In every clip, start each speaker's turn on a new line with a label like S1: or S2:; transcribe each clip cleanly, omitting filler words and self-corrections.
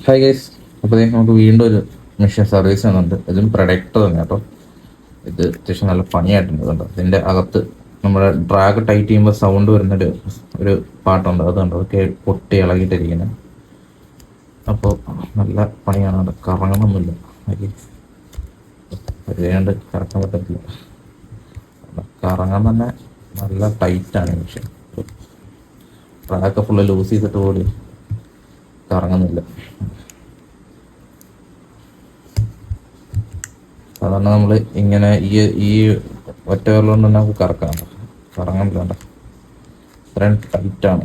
S1: Hi guys. അപ്പോൾ നമുക്ക് വീണ്ടും ഒരു മെഷീൻ സർവീസ് ചെയ്യുന്നുണ്ട്. ഇതും പ്രൊഡക്റ്റ് തന്നെ കേട്ടോ. ഇത് അത്യാവശ്യം നല്ല പണിയായിട്ടുണ്ട് കണ്ടോ. ഇതിൻ്റെ അകത്ത് നമ്മുടെ ഡ്രാഗ് ടൈറ്റ് ചെയ്യുമ്പോൾ സൗണ്ട് വരുന്നൊരു ഒരു പാട്ടുണ്ട്. അതുണ്ട്, അതൊക്കെ പൊട്ടി ഇളകിയിട്ടിരിക്കുന്നത്. അപ്പോൾ നല്ല പണിയാണ്. അത് കറങ്ങണമെന്നില്ല, അറിയാണ്ട് കറക്കാൻ പറ്റത്തില്ല. കറങ്ങാൻ തന്നെ നല്ല ടൈറ്റാണ് ഈ മെഷീൻ. ഡ്രാഗൊക്കെ ഫുള്ള് ലൂസ് ചെയ്തിട്ട് പോലും കറങ്ങുന്നില്ല. സാധാരണ നമ്മൾ ഇങ്ങനെ ഈ ഒറ്റ വിരലുകൊണ്ട് തന്നെ നമുക്ക് കറങ്ങാൻ വേണ്ട. ഇത്രയും ടൈറ്റാണ്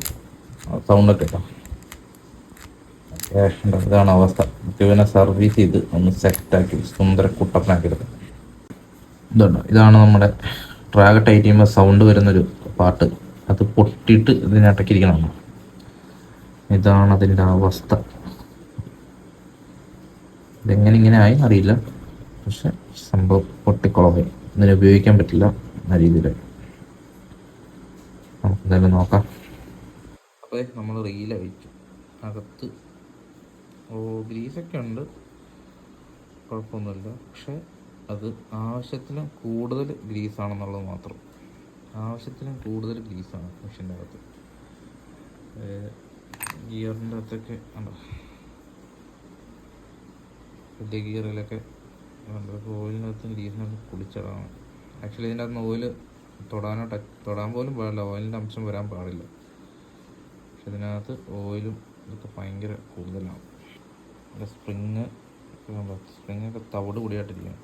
S1: സൗണ്ടൊക്കെ കേട്ടോ. ഇതാണ് അവസ്ഥ. നമുക്ക് പിന്നെ സർവീസ് ചെയ്ത് ഒന്ന് സെറ്റാക്കി സുന്ദര കുട്ടപ്പനാക്കി എടുക്കാം. ഇതാണ് നമ്മുടെ ഡ്രാഗ് ടൈറ്റ് ചെയ്യുമ്പോൾ സൗണ്ട് വരുന്നൊരു പാട്ട്. അത് പൊട്ടിയിട്ട് ഇതിനടക്കിയിരിക്കണം. ഇതാണ് അതിൻ്റെ അവസ്ഥ. ഇതെങ്ങനെ ആയി അറിയില്ല, പക്ഷെ സംഭവം പൊട്ടിക്കുളമായി. ഇതിനെ ഉപയോഗിക്കാൻ പറ്റില്ല എന്ന രീതിയിൽ. നമുക്ക് എന്തായാലും നോക്കാം. അപ്പോൾ നമ്മൾ റീൽ അഴിച്ചു. അകത്ത് ഗ്രീസൊക്കെ ഉണ്ട്, കുഴപ്പമൊന്നുമില്ല. പക്ഷെ അത് ആവശ്യത്തിലും കൂടുതൽ ഗ്രീസാണെന്നുള്ളത് മാത്രം. ആവശ്യത്തിലും കൂടുതൽ ഗ്രീസാണ് മെഷീൻ്റെ അകത്ത്. ഗിയറിൻ്റെ അകത്തൊക്കെ ഉണ്ടോ, വലിയ ഗിയറിലൊക്കെ ഓയിലിൻ്റെ അകത്ത് ഗ്രീസിനകത്ത് കുളിച്ചതാണ്. ആക്ച്വലി ഇതിൻ്റെ അകത്ത് ഓയിൽ തൊടാൻ പോലും പാടില്ല. ഓയിലിൻ്റെ അംശം വരാൻ പാടില്ല. പക്ഷെ ഇതിനകത്ത് ഓയിലും ഇതൊക്കെ ഭയങ്കര കൂടുതലാണ്. സ്പ്രിങ്ങൊക്കെ തവിട് കൂടിയായിട്ടിരിക്കുകയാണ്.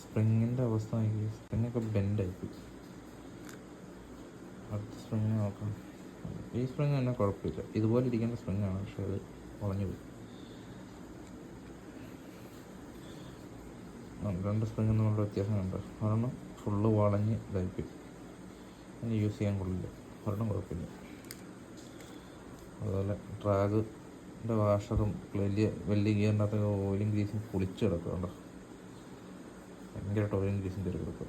S1: സ്പ്രിങ്ങിൻ്റെ അവസ്ഥ സ്പ്രിങ്ങൊക്കെ ബെൻഡായിപ്പോയി. അടുത്ത സ്പ്രിങ് നോക്കാം. ഈ സ്പ്രിങ് തന്നെ കുഴപ്പമില്ല, ഇതുപോലെ ഇരിക്കേണ്ട സ്പ്രിങ്ങാണ്, പക്ഷെ അത് വളഞ്ഞു പോയി. രണ്ട് സ്പ്രിങ് എന്നുള്ള വ്യത്യാസം കണ്ടോ. ഒരെണ്ണം ഫുള്ള് വളഞ്ഞ് ഇതായിപ്പോയി, അതിന് യൂസ് ചെയ്യാൻ കൊള്ളില്ല. ഒരെണ്ണം കുഴപ്പമില്ല. അതുപോലെ ഡ്രാഗിൻ്റെ വാഷറും വലിയ ഗിയറിൻ്റെ അകത്ത് ഓയിലും ഗ്രീസും പൊളിച്ച് കിടക്കുക കണ്ടോ. ഭയങ്കരമായിട്ട് ഓയിലും ഗ്രീസും കയറി കിടക്കുക.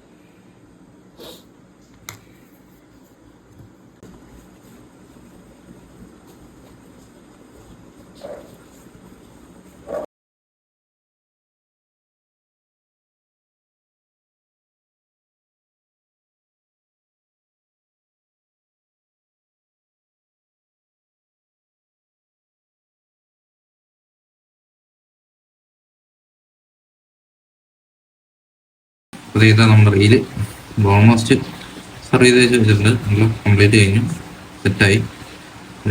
S1: അപ്പോൾ ഇതാ നമ്മുടെ റീല് ഓൾമോസ്റ്റ് സർവീസ് ചെയ്ത് വെച്ചിട്ടുണ്ട്. നമ്മൾ കംപ്ലീറ്റ് കഴിഞ്ഞു, സെറ്റായി.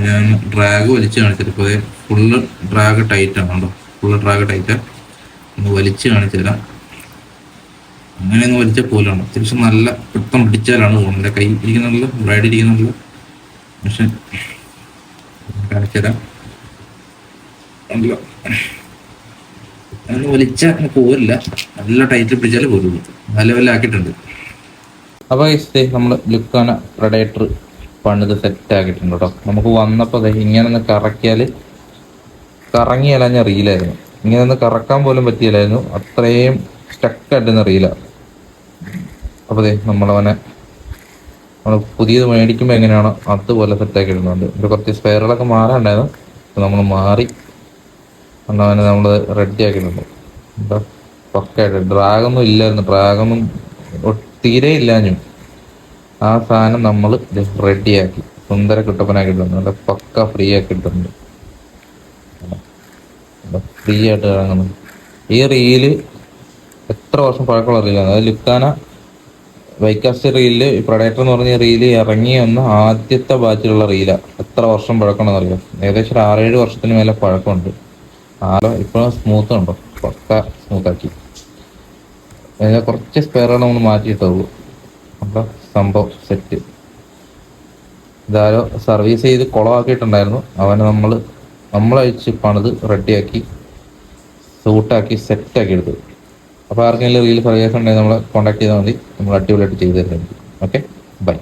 S1: ഞാൻ ഡ്രാഗ് വലിച്ച് കാണിച്ചിട്ട് ഇപ്പോൾ ഫുള്ള് ഡ്രാഗ് ടൈറ്റാണ് കേട്ടോ. ഫുള്ള് ഡ്രാഗ് ടൈറ്റാണ്. ഒന്ന് വലിച്ച് കാണിച്ചു തരാം. അങ്ങനെയൊന്ന് വലിച്ച പോലാണ്. അത്യാവശ്യം നല്ല പിടുത്തം പിടിച്ചാലാണ് പോകുന്നത്. എൻ്റെ കൈ ഇരിക്കുന്നില്ല, ബ്രൈഡ് ഇരിക്കുന്നില്ല. പക്ഷെ കാണിച്ചു തരാം. അങ്ങനെ വലിച്ചാൽ പോരില്ല, നല്ല ടൈറ്റിൽ പിടിച്ചാൽ പോരുള്ളൂ. ആ ലെവലാക്കിയിട്ടുണ്ട്. അപ്പോൾ നമ്മൾ ലുക്കാന പ്രഡേറ്റർ പണിത് സെറ്റ് ആക്കിയിട്ടുണ്ട് കേട്ടോ. നമുക്ക് വന്നപ്പോൾ ഇങ്ങനെ ഒന്ന് കറക്കിയാൽ കറങ്ങിയലഞ്ഞ റീലായിരുന്നു. ഇങ്ങനെ ഒന്ന് കറക്കാൻ പോലും പറ്റിയില്ലായിരുന്നു, അത്രയും സ്റ്റക്കായിട്ടുന്ന റീലാണ്. അപ്പോൾ നമ്മൾ പുതിയത് മേടിക്കുമ്പോൾ എങ്ങനെയാണോ അതുപോലെ സെറ്റാക്കിയിട്ടുണ്ട്. ഒരു കുറച്ച് സ്പെയറുകളൊക്കെ മാറാണ്ടായിരുന്നു, നമ്മൾ മാറി അവനെ നമ്മൾ റെഡി ആക്കിയിട്ടുണ്ട്. എന്താ പക്കായിട്ട് ഡ്രാഗൊന്നും ഇല്ലായിരുന്നു, ഡ്രാഗൊന്നും തീരെ ഇല്ലാഞ്ഞു. ആ സാധനം നമ്മൾ റെഡിയാക്കി സുന്ദര കുട്ടപ്പനാക്കിയിട്ടുണ്ട്. നല്ല പക്ക ഫ്രീ ആക്കിയിട്ടുണ്ട്. ഫ്രീ ആയിട്ട് ഇറങ്ങുന്നു. ഈ റീല് എത്ര വർഷം പഴക്കമുള്ള റീലാണ്. അത് ലുക്കാന വൈകാസ്റ്റ് റീലില് പ്രൊഡക്ടർ എന്ന് പറഞ്ഞ റീല് ഇറങ്ങി വന്ന ആദ്യത്തെ ബാച്ചിലുള്ള റീലാണ്. എത്ര വർഷം പഴക്കമുണ്ടെന്ന് അറിയാം. ഏകദേശം ഒരു 6-7 വർഷത്തിന് മേലെ പഴക്കമുണ്ട്. ഇപ്പോൾ സ്മൂത്ത് ഉണ്ടോ, പക്ക സ്മൂത്താക്കി. കുറച്ച് സ്പെയറുകൾ നമ്മൾ മാറ്റിയിട്ടുള്ളൂ. അപ്പം സംഭവം സെറ്റ്. ഇതാരോ സർവീസ് ചെയ്ത് കുളമാക്കിയിട്ടുണ്ടായിരുന്നു. അവനെ നമ്മളയച്ച് പണിത് റെഡിയാക്കി സൂട്ടാക്കി സെറ്റാക്കി എടുത്തു. അപ്പോൾ ആർക്കെങ്കിലും റീൽ സർവീസ് ഉണ്ടെങ്കിൽ നമ്മളെ കോൺടാക്ട് ചെയ്താൽ മതി. നമ്മൾ അടിപൊളിയായിട്ട് ചെയ്തു തരുന്നുണ്ട്. Okay, by.